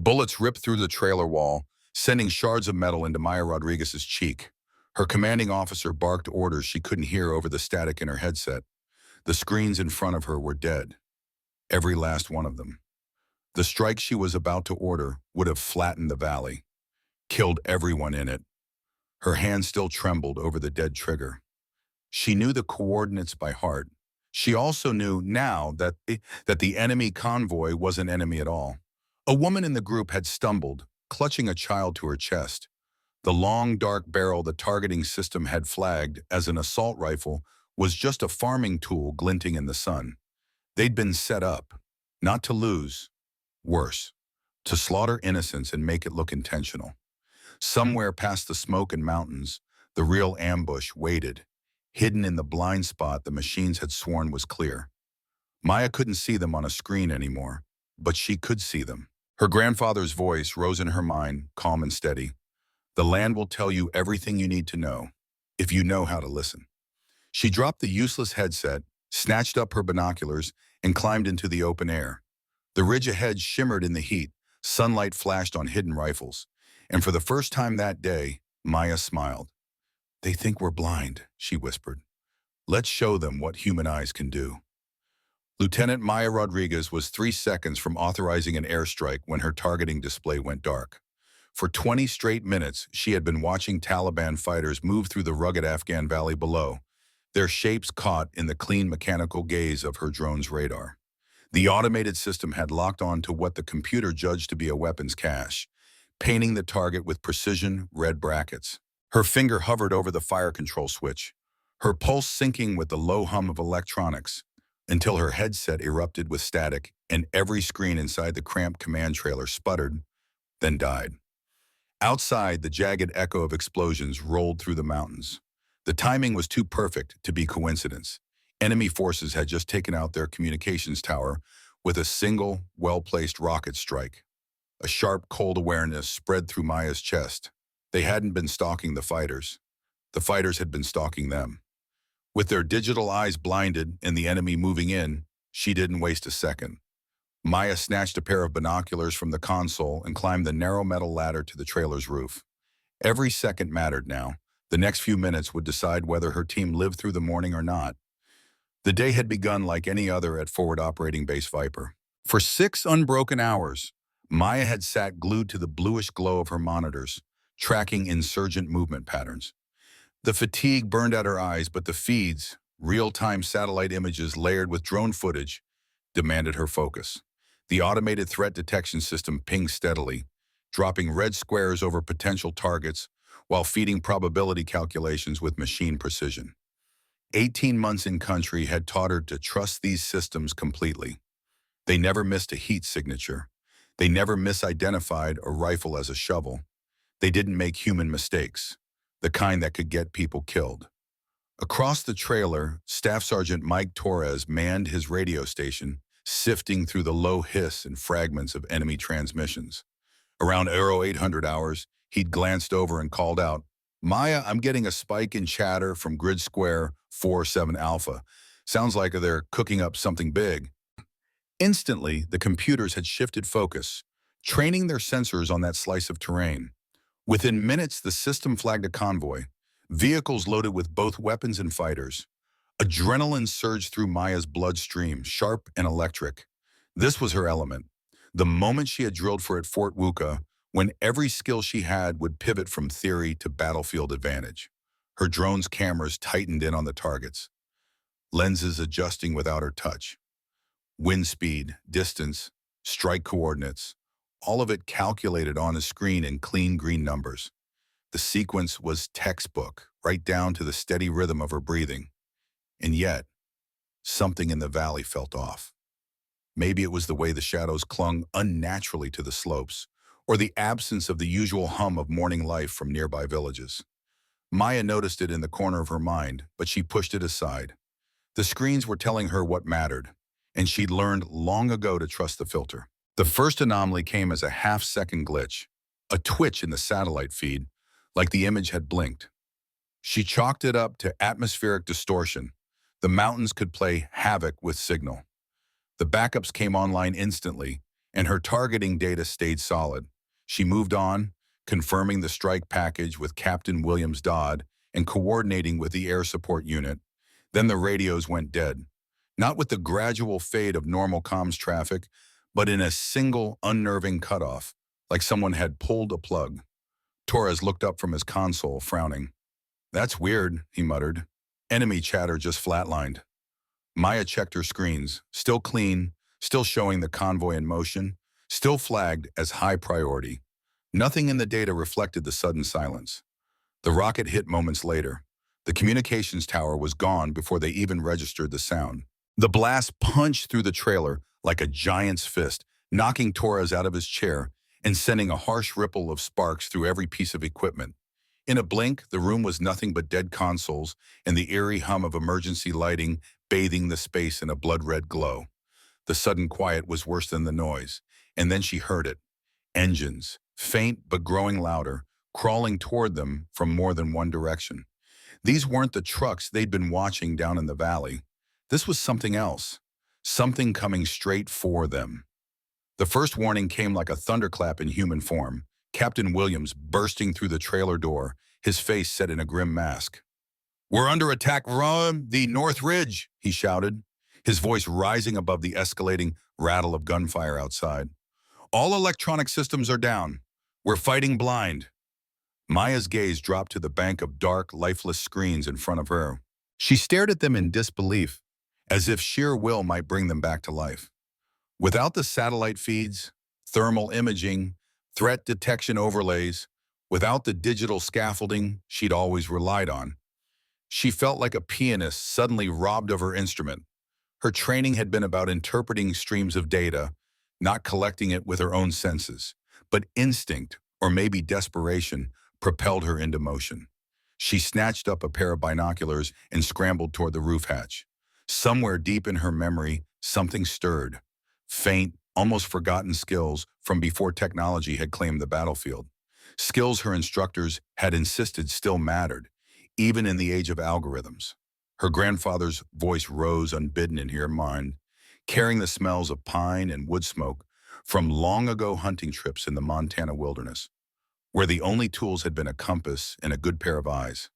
Bullets ripped through the trailer wall, sending shards of metal into Maya Rodriguez's cheek. Her commanding officer barked orders she couldn't hear over the static in her headset. The screens in front of her were dead. Every last one of them. The strike she was about to order would have flattened the valley, killed everyone in it. Her hand still trembled over the dead trigger. She knew the coordinates by heart. She also knew now that the enemy convoy wasn't enemy at all. A woman in the group had stumbled, clutching a child to her chest. The long, dark barrel the targeting system had flagged as an assault rifle was just a farming tool glinting in the sun. They'd been set up, not to lose, worse, to slaughter innocents and make it look intentional. Somewhere past the smoke and mountains, the real ambush waited, hidden in the blind spot the machines had sworn was clear. Maya couldn't see them on a screen anymore, but she could see them. Her grandfather's voice rose in her mind, calm and steady. The land will tell you everything you need to know, if you know how to listen. She dropped the useless headset, snatched up her binoculars, and climbed into the open air. The ridge ahead shimmered in the heat, sunlight flashed on hidden rifles, and for the first time that day, Maya smiled. "They think we're blind," she whispered. "Let's show them what human eyes can do." Lieutenant Maya Rodriguez was 3 seconds from authorizing an airstrike when her targeting display went dark. For 20 straight minutes, she had been watching Taliban fighters move through the rugged Afghan valley below, their shapes caught in the clean mechanical gaze of her drone's radar. The automated system had locked on to what the computer judged to be a weapons cache, painting the target with precision red brackets. Her finger hovered over the fire control switch, her pulse syncing with the low hum of electronics, until her headset erupted with static and every screen inside the cramped command trailer sputtered, then died. Outside, the jagged echo of explosions rolled through the mountains. The timing was too perfect to be coincidence. Enemy forces had just taken out their communications tower with a single, well-placed rocket strike. A sharp, cold awareness spread through Maya's chest. They hadn't been stalking the fighters. The fighters had been stalking them. With their digital eyes blinded and the enemy moving in, she didn't waste a second. Maya snatched a pair of binoculars from the console and climbed the narrow metal ladder to the trailer's roof. Every second mattered now. The next few minutes would decide whether her team lived through the morning or not. The day had begun like any other at Forward Operating Base Viper. For 6 unbroken hours, Maya had sat glued to the bluish glow of her monitors, tracking insurgent movement patterns. The fatigue burned at her eyes, but the feeds, real-time satellite images layered with drone footage, demanded her focus. The automated threat detection system pinged steadily, dropping red squares over potential targets while feeding probability calculations with machine precision. 18 months in country had taught her to trust these systems completely. They never missed a heat signature. They never misidentified a rifle as a shovel. They didn't make human mistakes, the kind that could get people killed. Across the trailer, Staff Sergeant Mike Torres manned his radio station, sifting through the low hiss and fragments of enemy transmissions. Around Aero 800 hours, he'd glanced over and called out, "Maya, I'm getting a spike in chatter from Grid Square 47 Alpha. Sounds like they're cooking up something big." Instantly, the computers had shifted focus, training their sensors on that slice of terrain. Within minutes, the system flagged a convoy, vehicles loaded with both weapons and fighters. Adrenaline surged through Maya's bloodstream, sharp and electric. This was her element. The moment she had drilled for at Fort Wuka, when every skill she had would pivot from theory to battlefield advantage. Her drone's cameras tightened in on the targets, lenses adjusting without her touch. Wind speed, distance, strike coordinates, all of it calculated on a screen in clean green numbers. The sequence was textbook, right down to the steady rhythm of her breathing. And yet, something in the valley felt off. Maybe it was the way the shadows clung unnaturally to the slopes, or the absence of the usual hum of morning life from nearby villages. Maya noticed it in the corner of her mind, but she pushed it aside. The screens were telling her what mattered, and she'd learned long ago to trust the filter. The first anomaly came as a half-second glitch, a twitch in the satellite feed, like the image had blinked. She chalked it up to atmospheric distortion. The mountains could play havoc with signal. The backups came online instantly, and her targeting data stayed solid. She moved on, confirming the strike package with Captain Williams Dodd and coordinating with the air support unit. Then the radios went dead, not with the gradual fade of normal comms traffic, but in a single unnerving cutoff, like someone had pulled a plug. Torres looked up from his console, frowning. "That's weird," he muttered. Enemy chatter just flatlined. Maya checked her screens, still clean, still showing the convoy in motion, still flagged as high priority. Nothing in the data reflected the sudden silence. The rocket hit moments later. The communications tower was gone before they even registered the sound. The blast punched through the trailer like a giant's fist, knocking Torres out of his chair and sending a harsh ripple of sparks through every piece of equipment. In a blink, the room was nothing but dead consoles and the eerie hum of emergency lighting bathing the space in a blood-red glow. The sudden quiet was worse than the noise, and then she heard it. Engines, faint but growing louder, crawling toward them from more than one direction. These weren't the trucks they'd been watching down in the valley. This was something else, something coming straight for them. The first warning came like a thunderclap in human form. Captain Williams bursting through the trailer door, his face set in a grim mask. "We're under attack from the North Ridge," he shouted, his voice rising above the escalating rattle of gunfire outside. "All electronic systems are down. We're fighting blind." Maya's gaze dropped to the bank of dark, lifeless screens in front of her. She stared at them in disbelief, as if sheer will might bring them back to life. Without the satellite feeds, thermal imaging, threat detection overlays, without the digital scaffolding she'd always relied on, she felt like a pianist suddenly robbed of her instrument. Her training had been about interpreting streams of data, not collecting it with her own senses, but instinct, or maybe desperation, propelled her into motion. She snatched up a pair of binoculars and scrambled toward the roof hatch. Somewhere deep in her memory, something stirred. Faint, almost forgotten skills from before technology had claimed the battlefield. Skills her instructors had insisted still mattered, even in the age of algorithms. Her grandfather's voice rose unbidden in her mind, carrying the smells of pine and wood smoke from long-ago hunting trips in the Montana wilderness, where the only tools had been a compass and a good pair of eyes.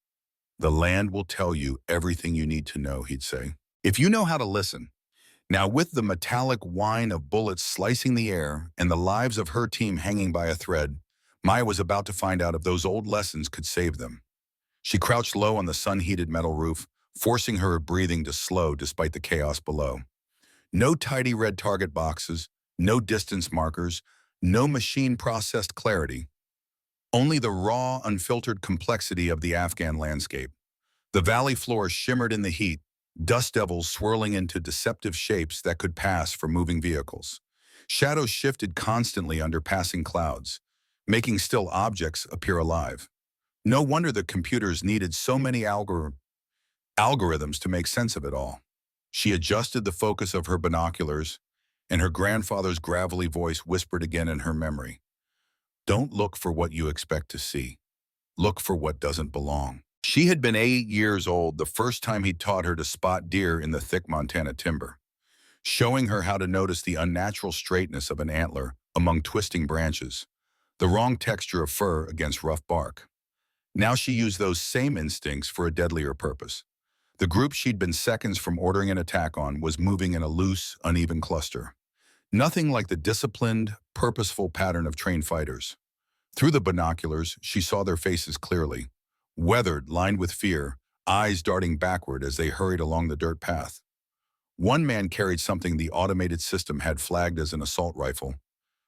"The land will tell you everything you need to know," he'd say, "if you know how to listen." Now, with the metallic whine of bullets slicing the air and the lives of her team hanging by a thread, Maya was about to find out if those old lessons could save them. She crouched low on the sun-heated metal roof, forcing her breathing to slow despite the chaos below. No tidy red target boxes, no distance markers, no machine-processed clarity. Only the raw, unfiltered complexity of the Afghan landscape. The valley floor shimmered in the heat, dust devils swirling into deceptive shapes that could pass for moving vehicles. Shadows shifted constantly under passing clouds, making still objects appear alive. No wonder the computers needed so many algorithms to make sense of it all. She adjusted the focus of her binoculars, and her grandfather's gravelly voice whispered again in her memory. "Don't look for what you expect to see. Look for what doesn't belong." She had been 8 years old the first time he taught her to spot deer in the thick Montana timber, showing her how to notice the unnatural straightness of an antler among twisting branches, the wrong texture of fur against rough bark. Now she used those same instincts for a deadlier purpose. The group she'd been seconds from ordering an attack on was moving in a loose, uneven cluster. Nothing like the disciplined, purposeful pattern of trained fighters. Through the binoculars, she saw their faces clearly, weathered, lined with fear, eyes darting backward as they hurried along the dirt path. One man carried something the automated system had flagged as an assault rifle,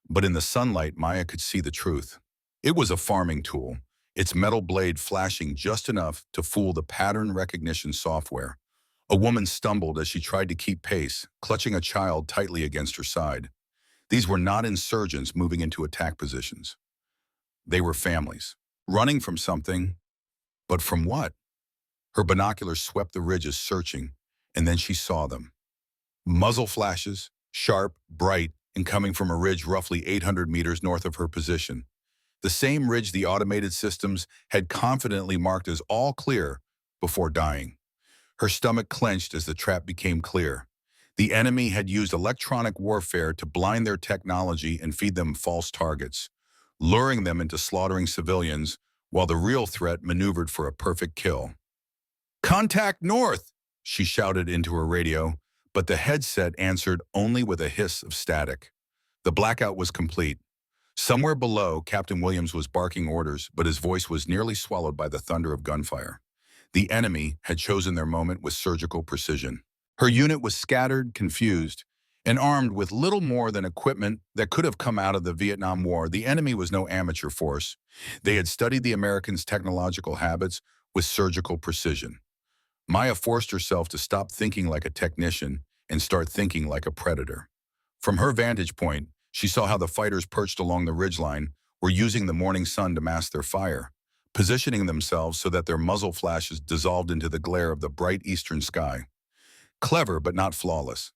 but in the sunlight, Maya could see the truth. It was a farming tool, its metal blade flashing just enough to fool the pattern recognition software. A woman stumbled as she tried to keep pace, clutching a child tightly against her side. These were not insurgents moving into attack positions. They were families, running from something, but from what? Her binoculars swept the ridges searching, and then she saw them. Muzzle flashes, sharp, bright, and coming from a ridge roughly 800 meters north of her position. The same ridge the automated systems had confidently marked as all clear before dying. Her stomach clenched as the trap became clear. The enemy had used electronic warfare to blind their technology and feed them false targets, luring them into slaughtering civilians while the real threat maneuvered for a perfect kill. "Contact north!" she shouted into her radio, but the headset answered only with a hiss of static. The blackout was complete. Somewhere below, Captain Williams was barking orders, but his voice was nearly swallowed by the thunder of gunfire. The enemy had chosen their moment with surgical precision. Her unit was scattered, confused, and armed with little more than equipment that could have come out of the Vietnam War. The enemy was no amateur force. They had studied the Americans' technological habits with surgical precision. Maya forced herself to stop thinking like a technician and start thinking like a predator. From her vantage point, she saw how the fighters perched along the ridgeline were using the morning sun to mask their fire, positioning themselves so that their muzzle flashes dissolved into the glare of the bright eastern sky. Clever, but not flawless.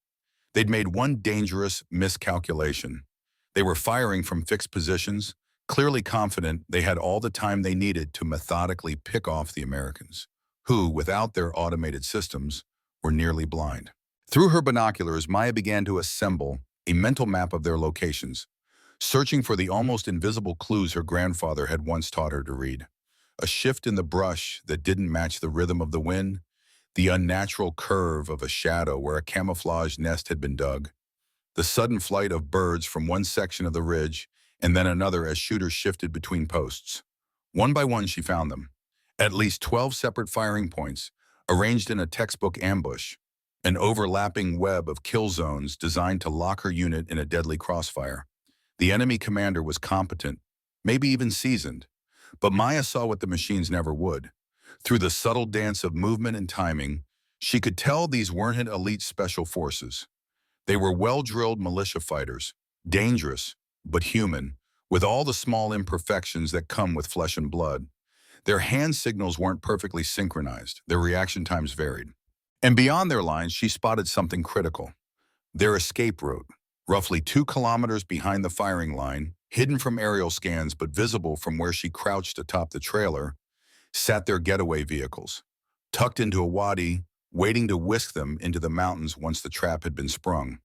They'd made one dangerous miscalculation. They were firing from fixed positions, clearly confident they had all the time they needed to methodically pick off the Americans, who, without their automated systems, were nearly blind. Through her binoculars, Maya began to assemble a mental map of their locations, searching for the almost invisible clues her grandfather had once taught her to read. A shift in the brush that didn't match the rhythm of the wind, the unnatural curve of a shadow where a camouflage nest had been dug, the sudden flight of birds from one section of the ridge and then another as shooters shifted between posts. One by one she found them. At least 12 separate firing points, arranged in a textbook ambush, an overlapping web of kill zones designed to lock her unit in a deadly crossfire. The enemy commander was competent, maybe even seasoned, but Maya saw what the machines never would. Through the subtle dance of movement and timing, she could tell these weren't elite special forces. They were well-drilled militia fighters, dangerous, but human, with all the small imperfections that come with flesh and blood. Their hand signals weren't perfectly synchronized. Their reaction times varied. And beyond their lines, she spotted something critical. Their escape route, roughly 2 kilometers behind the firing line, hidden from aerial scans but visible from where she crouched atop the trailer, sat their getaway vehicles, tucked into a wadi, waiting to whisk them into the mountains once the trap had been sprung.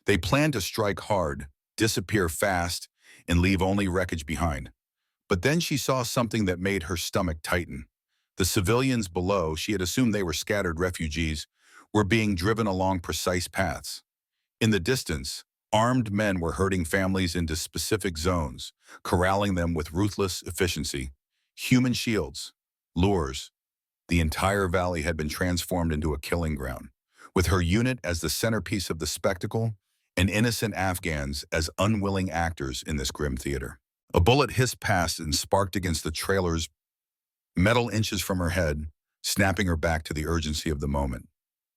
They planned to strike hard, disappear fast, and leave only wreckage behind. But then she saw something that made her stomach tighten. The civilians below, she had assumed they were scattered refugees, were being driven along precise paths. In the distance, armed men were herding families into specific zones, corralling them with ruthless efficiency. Human shields, lures. The entire valley had been transformed into a killing ground, with her unit as the centerpiece of the spectacle and innocent Afghans as unwilling actors in this grim theater. A bullet hissed past and sparked against the trailer's metal inches from her head, snapping her back to the urgency of the moment.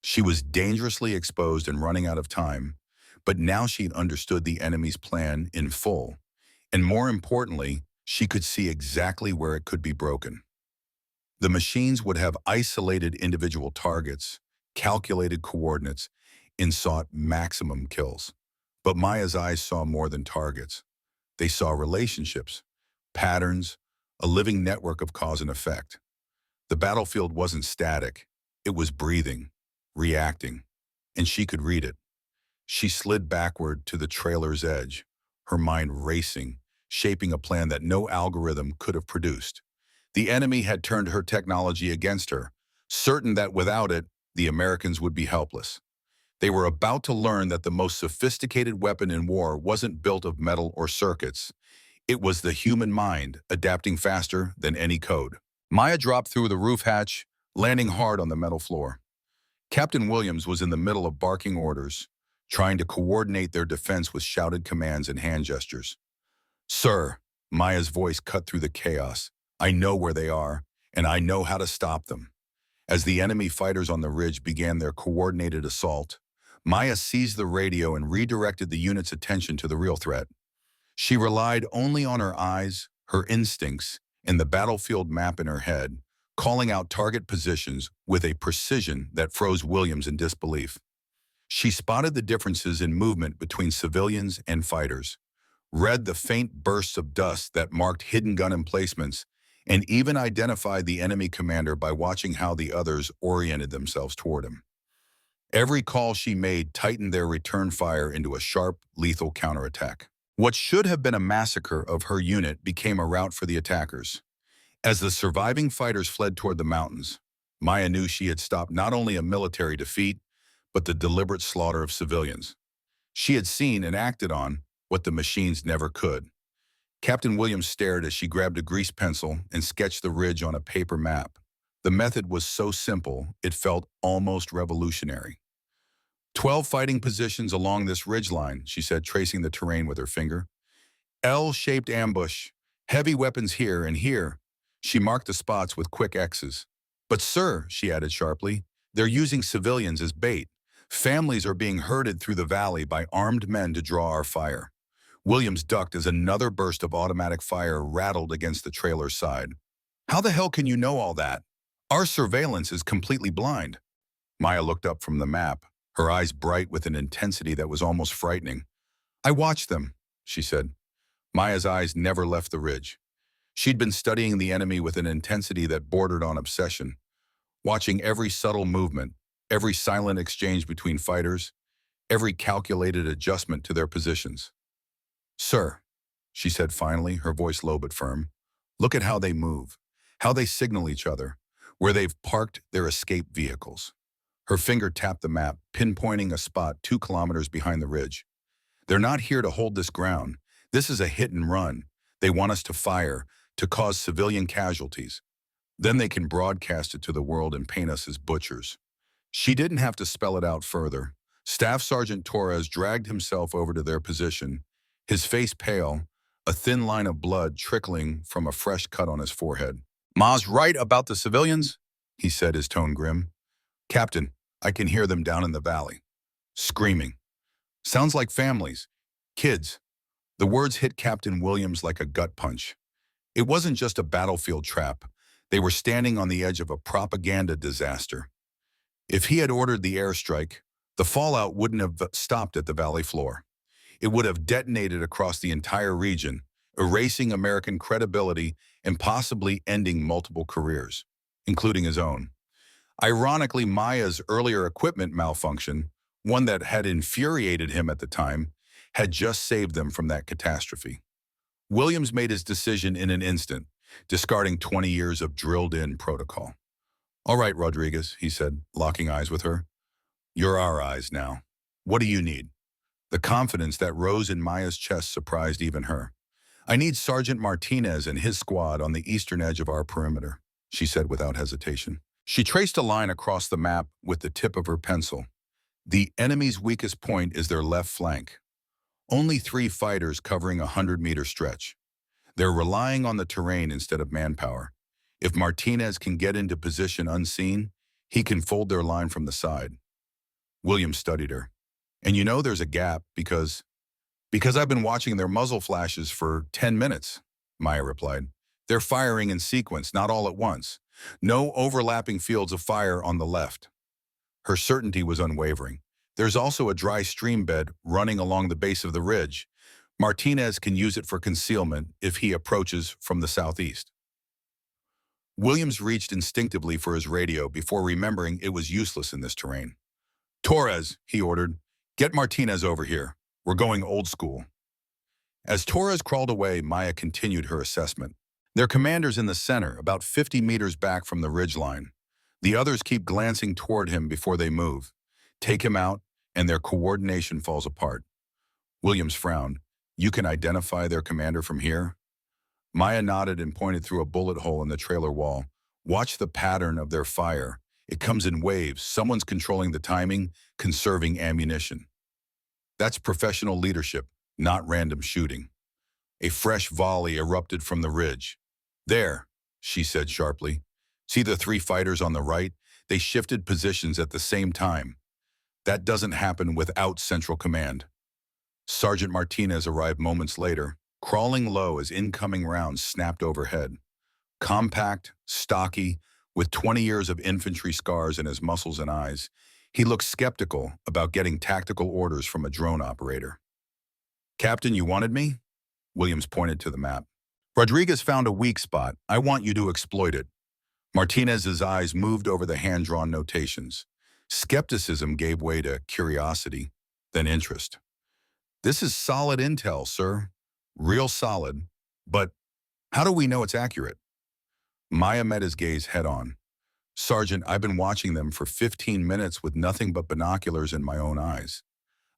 She was dangerously exposed and running out of time, but now she'd understood the enemy's plan in full, and more importantly, she could see exactly where it could be broken. The machines would have isolated individual targets, calculated coordinates, and sought maximum kills. But Maya's eyes saw more than targets. They saw relationships, patterns, a living network of cause and effect. The battlefield wasn't static. It was breathing, reacting, and she could read it. She slid backward to the trailer's edge, her mind racing, shaping a plan that no algorithm could have produced. The enemy had turned her technology against her, certain that without it, the Americans would be helpless. They were about to learn that the most sophisticated weapon in war wasn't built of metal or circuits. It was the human mind, adapting faster than any code. Maya dropped through the roof hatch, landing hard on the metal floor. Captain Williams was in the middle of barking orders, trying to coordinate their defense with shouted commands and hand gestures. "Sir," Maya's voice cut through the chaos, "I know where they are, and I know how to stop them." As the enemy fighters on the ridge began their coordinated assault, Maya seized the radio and redirected the unit's attention to the real threat. She relied only on her eyes, her instincts, and the battlefield map in her head, calling out target positions with a precision that froze Williams in disbelief. She spotted the differences in movement between civilians and fighters, read the faint bursts of dust that marked hidden gun emplacements, and even identified the enemy commander by watching how the others oriented themselves toward him. Every call she made tightened their return fire into a sharp, lethal counterattack. What should have been a massacre of her unit became a rout for the attackers. As the surviving fighters fled toward the mountains, Maya knew she had stopped not only a military defeat, but the deliberate slaughter of civilians. She had seen and acted on what the machines never could. Captain Williams stared as she grabbed a grease pencil and sketched the ridge on a paper map. The method was so simple, it felt almost revolutionary. 12 fighting positions along this ridgeline, she said, tracing the terrain with her finger. L-shaped ambush, heavy weapons here and here. She marked the spots with quick X's. But sir, she added sharply, they're using civilians as bait. Families are being herded through the valley by armed men to draw our fire. Williams ducked as another burst of automatic fire rattled against the trailer's side. How the hell can you know all that? Our surveillance is completely blind. Maya looked up from the map, her eyes bright with an intensity that was almost frightening. I watched them, she said. Maya's eyes never left the ridge. She'd been studying the enemy with an intensity that bordered on obsession, watching every subtle movement, every silent exchange between fighters, every calculated adjustment to their positions. Sir, she said finally, her voice low but firm, look at how they move, how they signal each other, where they've parked their escape vehicles. Her finger tapped the map, pinpointing a spot 2 kilometers behind the ridge. They're not here to hold this ground. This is a hit and run. They want us to fire, to cause civilian casualties. Then they can broadcast it to the world and paint us as butchers. She didn't have to spell it out further. Staff Sergeant Torres dragged himself over to their position, his face pale, a thin line of blood trickling from a fresh cut on his forehead. Ma's right about the civilians, he said, his tone grim. Captain, I can hear them down in the valley, screaming. Sounds like families, kids. The words hit Captain Williams like a gut punch. It wasn't just a battlefield trap. They were standing on the edge of a propaganda disaster. If he had ordered the airstrike, the fallout wouldn't have stopped at the valley floor. It would have detonated across the entire region, erasing American credibility and possibly ending multiple careers, including his own. Ironically, Maya's earlier equipment malfunction, one that had infuriated him at the time, had just saved them from that catastrophe. Williams made his decision in an instant, discarding 20 years of drilled-in protocol. All right, Rodriguez, he said, locking eyes with her. You're our eyes now. What do you need? The confidence that rose in Maya's chest surprised even her. I need Sergeant Martinez and his squad on the eastern edge of our perimeter, she said without hesitation. She traced a line across the map with the tip of her pencil. The enemy's weakest point is their left flank. Only 3 fighters covering a 100-meter stretch. They're relying on the terrain instead of manpower. If Martinez can get into position unseen, he can fold their line from the side. Williams studied her. And you know there's a gap because I've been watching their muzzle flashes for 10 minutes, Maya replied. They're firing in sequence, not all at once. No overlapping fields of fire on the left. Her certainty was unwavering. There's also a dry stream bed running along the base of the ridge. Martinez can use it for concealment if he approaches from the southeast. Williams reached instinctively for his radio before remembering it was useless in this terrain. Torres, he ordered, get Martinez over here. We're going old school. As Torres crawled away, Maya continued her assessment. Their commander's in the center, about 50 meters back from the ridgeline. The others keep glancing toward him before they move. Take him out, and their coordination falls apart. Williams frowned. You can identify their commander from here? Maya nodded and pointed through a bullet hole in the trailer wall. Watch the pattern of their fire. It comes in waves. Someone's controlling the timing, conserving ammunition. That's professional leadership, not random shooting. A fresh volley erupted from the ridge. There, she said sharply. See the 3 fighters on the right? They shifted positions at the same time. That doesn't happen without central command. Sergeant Martinez arrived moments later, crawling low as incoming rounds snapped overhead. Compact, stocky, with 20 years of infantry scars in his muscles and eyes, he looked skeptical about getting tactical orders from a drone operator. Captain, you wanted me? Williams pointed to the map. Rodriguez found a weak spot. I want you to exploit it. Martinez's eyes moved over the hand-drawn notations. Skepticism gave way to curiosity, then interest. This is solid intel, sir. Real solid. But how do we know it's accurate? Maya met his gaze head-on. Sergeant, I've been watching them for 15 minutes with nothing but binoculars in my own eyes.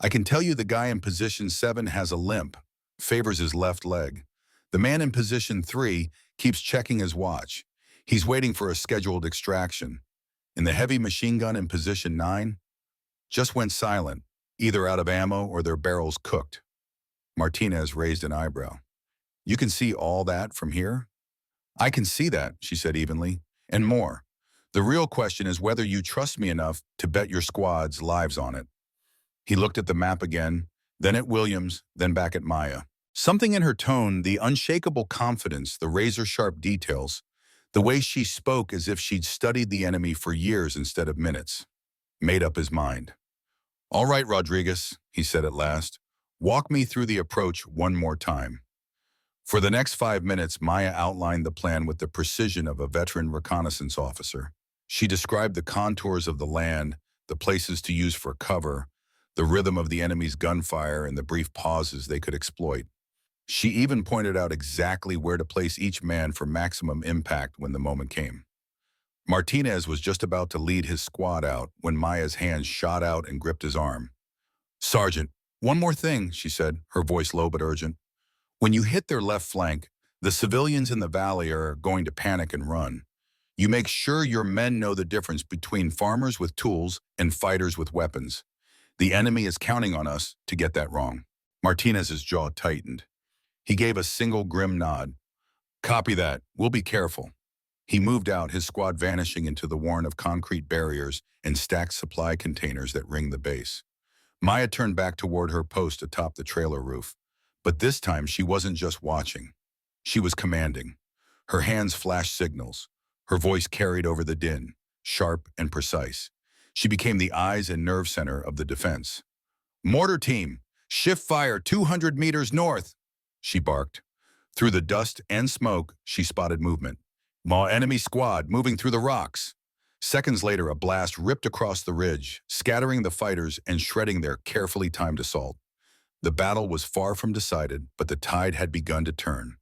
I can tell you the guy in position 7 has a limp, favors his left leg. The man in position 3 keeps checking his watch. He's waiting for a scheduled extraction. And the heavy machine gun in position 9 just went silent, either out of ammo or their barrels cooked. Martinez raised an eyebrow. You can see all that from here? I can see that, she said evenly, and more. The real question is whether you trust me enough to bet your squad's lives on it. He looked at the map again, then at Williams, then back at Maya. Something in her tone, the unshakable confidence, the razor-sharp details, the way she spoke as if she'd studied the enemy for years instead of minutes, made up his mind. All right, Rodriguez, he said at last, walk me through the approach one more time. For the next 5 minutes, Maya outlined the plan with the precision of a veteran reconnaissance officer. She described the contours of the land, the places to use for cover, the rhythm of the enemy's gunfire, and the brief pauses they could exploit. She even pointed out exactly where to place each man for maximum impact when the moment came. Martinez was just about to lead his squad out when Maya's hand shot out and gripped his arm. Sergeant, one more thing, she said, her voice low but urgent. When you hit their left flank, the civilians in the valley are going to panic and run. You make sure your men know the difference between farmers with tools and fighters with weapons. The enemy is counting on us to get that wrong. Martinez's jaw tightened. He gave a single grim nod. Copy that. We'll be careful. He moved out, his squad vanishing into the warren of concrete barriers and stacked supply containers that ringed the base. Maya turned back toward her post atop the trailer roof. But this time she wasn't just watching. She was commanding. Her hands flashed signals. Her voice carried over the din, sharp and precise. She became the eyes and nerve center of the defense. Mortar team, shift fire 200 meters north, she barked. Through the dust and smoke, she spotted movement. Ma enemy squad moving through the rocks. Seconds later, a blast ripped across the ridge, scattering the fighters and shredding their carefully timed assault. The battle was far from decided, but the tide had begun to turn.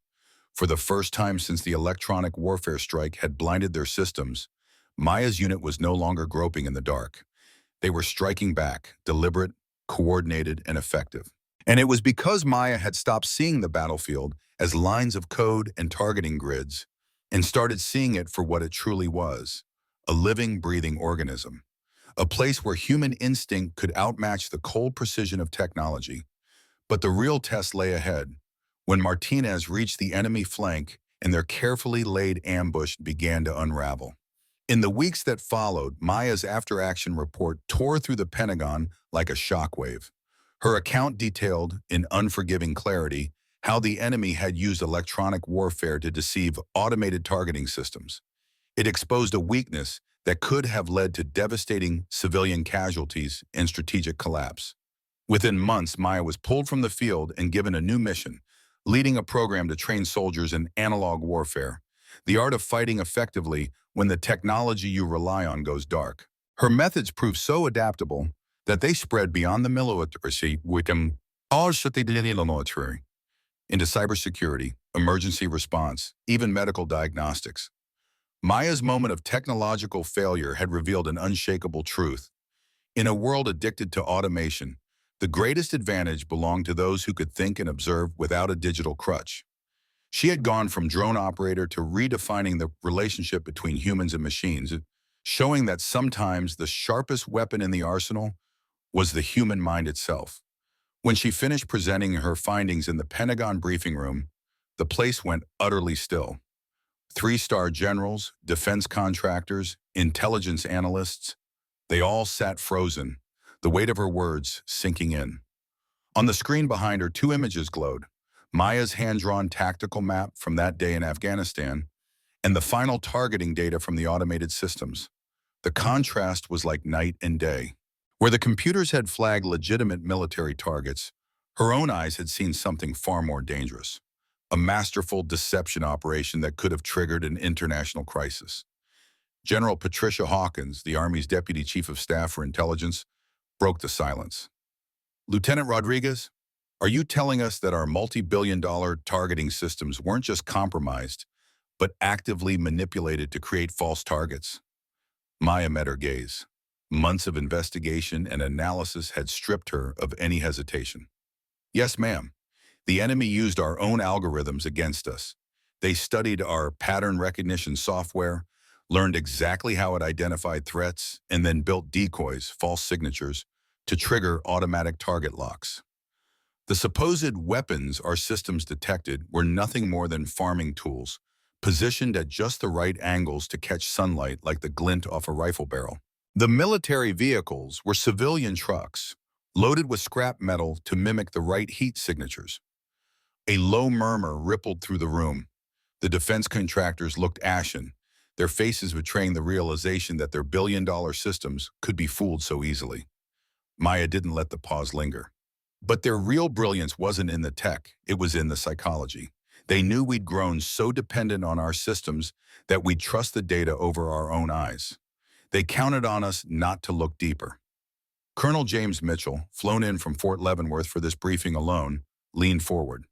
For the first time since the electronic warfare strike had blinded their systems, Maya's unit was no longer groping in the dark. They were striking back, deliberate, coordinated, and effective. And it was because Maya had stopped seeing the battlefield as lines of code and targeting grids and started seeing it for what it truly was, a living, breathing organism, a place where human instinct could outmatch the cold precision of technology. But the real test lay ahead, when Martinez reached the enemy flank and their carefully laid ambush began to unravel. In the weeks that followed, Maya's after-action report tore through the Pentagon like a shockwave. Her account detailed, in unforgiving clarity, how the enemy had used electronic warfare to deceive automated targeting systems. It exposed a weakness that could have led to devastating civilian casualties and strategic collapse. Within months, Maya was pulled from the field and given a new mission, leading a program to train soldiers in analog warfare, the art of fighting effectively when the technology you rely on goes dark. Her methods proved so adaptable that they spread beyond the military with them military into cybersecurity, emergency response, even medical diagnostics. Maya's moment of technological failure had revealed an unshakable truth. In a world addicted to automation, the greatest advantage belonged to those who could think and observe without a digital crutch. She had gone from drone operator to redefining the relationship between humans and machines, showing that sometimes the sharpest weapon in the arsenal was the human mind itself. When she finished presenting her findings in the Pentagon briefing room, the place went utterly still. 3-star generals, defense contractors, intelligence analysts, they all sat frozen, the weight of her words sinking in. On the screen behind her, 2 images glowed: Maya's hand-drawn tactical map from that day in Afghanistan, and the final targeting data from the automated systems. The contrast was like night and day. Where the computers had flagged legitimate military targets, her own eyes had seen something far more dangerous, a masterful deception operation that could have triggered an international crisis. General Patricia Hawkins, the Army's Deputy Chief of Staff for Intelligence, broke the silence. Lieutenant Rodriguez, are you telling us that our multi-billion-dollar targeting systems weren't just compromised, but actively manipulated to create false targets? Maya met her gaze. Months of investigation and analysis had stripped her of any hesitation. Yes, ma'am. The enemy used our own algorithms against us. They studied our pattern recognition software, learned exactly how it identified threats, and then built decoys, false signatures, to trigger automatic target locks. The supposed weapons our systems detected were nothing more than farming tools, positioned at just the right angles to catch sunlight like the glint off a rifle barrel. The military vehicles were civilian trucks, loaded with scrap metal to mimic the right heat signatures. A low murmur rippled through the room. The defense contractors looked ashen, their faces betraying the realization that their billion-dollar systems could be fooled so easily. Maya didn't let the pause linger. But their real brilliance wasn't in the tech, it was in the psychology. They knew we'd grown so dependent on our systems that we'd trust the data over our own eyes. They counted on us not to look deeper. Colonel James Mitchell, flown in from Fort Leavenworth for this briefing alone, leaned forward.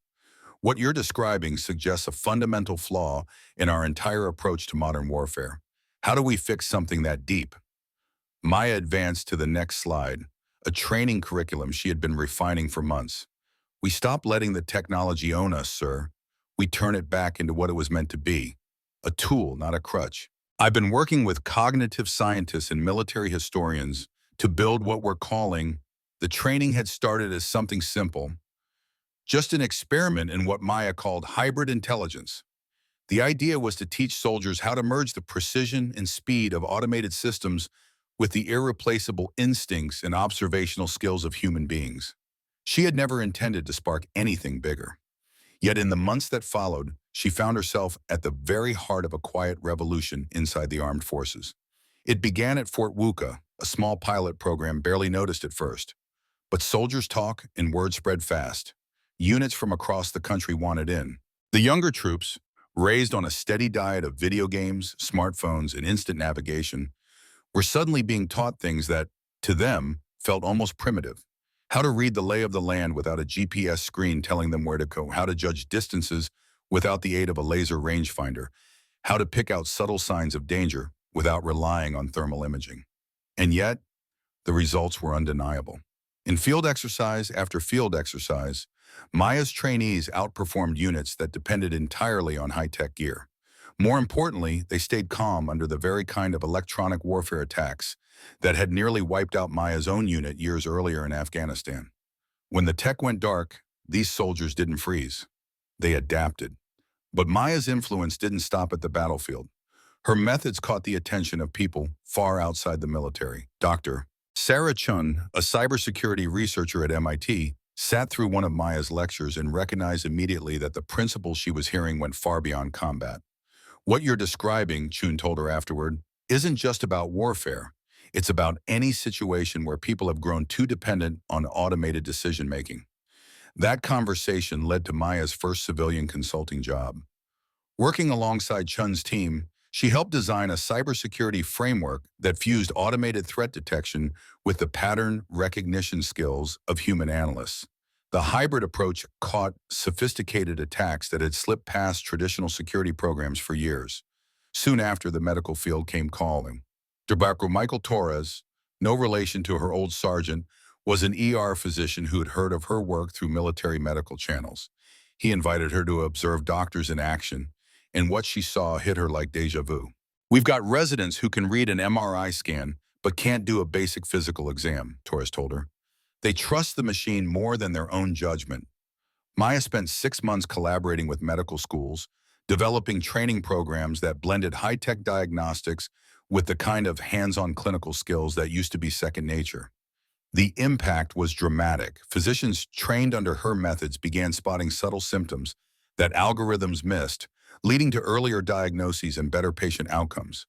What you're describing suggests a fundamental flaw in our entire approach to modern warfare. How do we fix something that deep? Maya advanced to the next slide, a training curriculum she had been refining for months. We stopped letting the technology own us, sir. We turn it back into what it was meant to be, a tool, not a crutch. I've been working with cognitive scientists and military historians to build what we're calling. The training had started as something simple, just an experiment in what Maya called hybrid intelligence. The idea was to teach soldiers how to merge the precision and speed of automated systems with the irreplaceable instincts and observational skills of human beings. She had never intended to spark anything bigger. Yet in the months that followed, she found herself at the very heart of a quiet revolution inside the armed forces. It began at Fort Wuka, a small pilot program barely noticed at first. But soldiers talk and word spread fast. Units from across the country wanted in. The younger troops, raised on a steady diet of video games, smartphones, and instant navigation, were suddenly being taught things that, to them, felt almost primitive. How to read the lay of the land without a GPS screen telling them where to go, how to judge distances without the aid of a laser rangefinder, how to pick out subtle signs of danger without relying on thermal imaging. And yet, the results were undeniable. In field exercise after field exercise, Maya's trainees outperformed units that depended entirely on high-tech gear. More importantly, they stayed calm under the very kind of electronic warfare attacks that had nearly wiped out Maya's own unit years earlier in Afghanistan. When the tech went dark, these soldiers didn't freeze. They adapted. But Maya's influence didn't stop at the battlefield. Her methods caught the attention of people far outside the military. Dr. Sarah Chun, a cybersecurity researcher at MIT, sat through one of Maya's lectures and recognized immediately that the principles she was hearing went far beyond combat. What you're describing, Chun told her afterward, isn't just about warfare. It's about any situation where people have grown too dependent on automated decision-making. That conversation led to Maya's first civilian consulting job. Working alongside Chun's team, she helped design a cybersecurity framework that fused automated threat detection with the pattern recognition skills of human analysts. The hybrid approach caught sophisticated attacks that had slipped past traditional security programs for years. Soon after, the medical field came calling. Dr. Michael Torres, no relation to her old sergeant, was an ER physician who had heard of her work through military medical channels. He invited her to observe doctors in action, and what she saw hit her like deja vu. We've got residents who can read an MRI scan, but can't do a basic physical exam, Torres told her. They trust the machine more than their own judgment. Maya spent 6 months collaborating with medical schools, developing training programs that blended high-tech diagnostics with the kind of hands-on clinical skills that used to be second nature. The impact was dramatic. Physicians trained under her methods began spotting subtle symptoms that algorithms missed, leading to earlier diagnoses and better patient outcomes.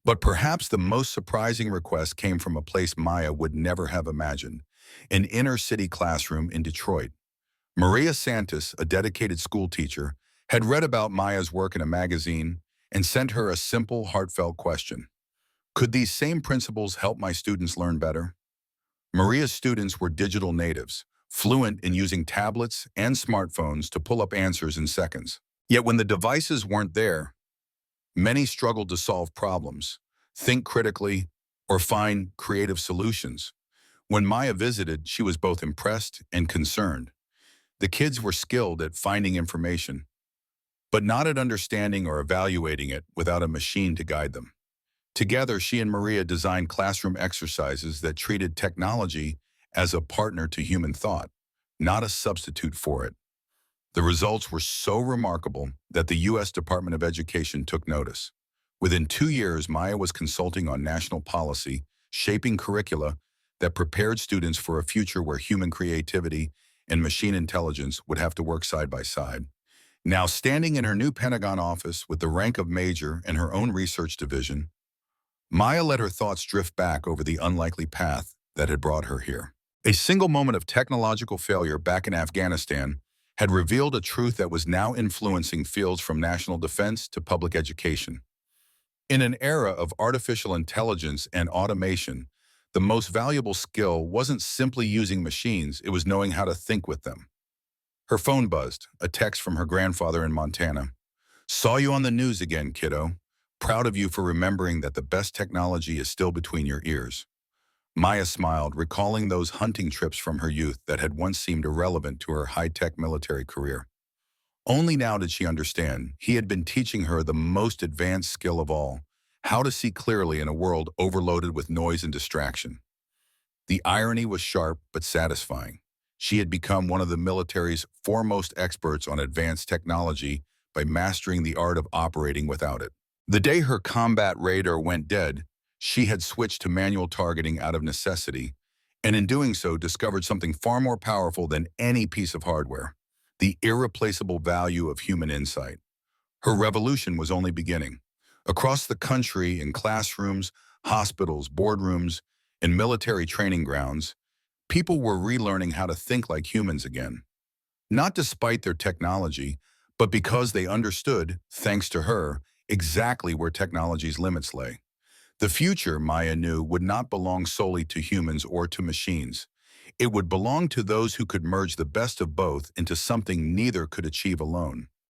But perhaps the most surprising request came from a place Maya would never have imagined, an inner-city classroom in Detroit. Maria Santos, a dedicated school teacher, had read about Maya's work in a magazine and sent her a simple, heartfelt question. Could these same principles help my students learn better? Maria's students were digital natives, fluent in using tablets and smartphones to pull up answers in seconds. Yet when the devices weren't there, many struggled to solve problems, think critically, or find creative solutions. When Maya visited, she was both impressed and concerned. The kids were skilled at finding information, but not at understanding or evaluating it without a machine to guide them. Together, she and Maria designed classroom exercises that treated technology as a partner to human thought, not a substitute for it. The results were so remarkable that the U.S. Department of Education took notice. Within 2 years, Maya was consulting on national policy, shaping curricula that prepared students for a future where human creativity and machine intelligence would have to work side by side. Now, standing in her new Pentagon office with the rank of major and her own research division, Maya let her thoughts drift back over the unlikely path that had brought her here. A single moment of technological failure back in Afghanistan had revealed a truth that was now influencing fields from national defense to public education. In an era of artificial intelligence and automation, the most valuable skill wasn't simply using machines, it was knowing how to think with them. Her phone buzzed, a text from her grandfather in Montana. "Saw you on the news again, kiddo. Proud of you for remembering that the best technology is still between your ears." Maya smiled, recalling those hunting trips from her youth that had once seemed irrelevant to her high-tech military career. Only now did she understand he had been teaching her the most advanced skill of all, how to see clearly in a world overloaded with noise and distraction. The irony was sharp but satisfying. She had become one of the military's foremost experts on advanced technology by mastering the art of operating without it. The day her combat radar went dead, she had switched to manual targeting out of necessity, and in doing so discovered something far more powerful than any piece of hardware: the irreplaceable value of human insight. Her revolution was only beginning. Across the country, in classrooms, hospitals, boardrooms, and military training grounds, people were relearning how to think like humans again. Not despite their technology, but because they understood, thanks to her, exactly where technology's limits lay. The future, Maya knew, would not belong solely to humans or to machines. It would belong to those who could merge the best of both into something neither could achieve alone.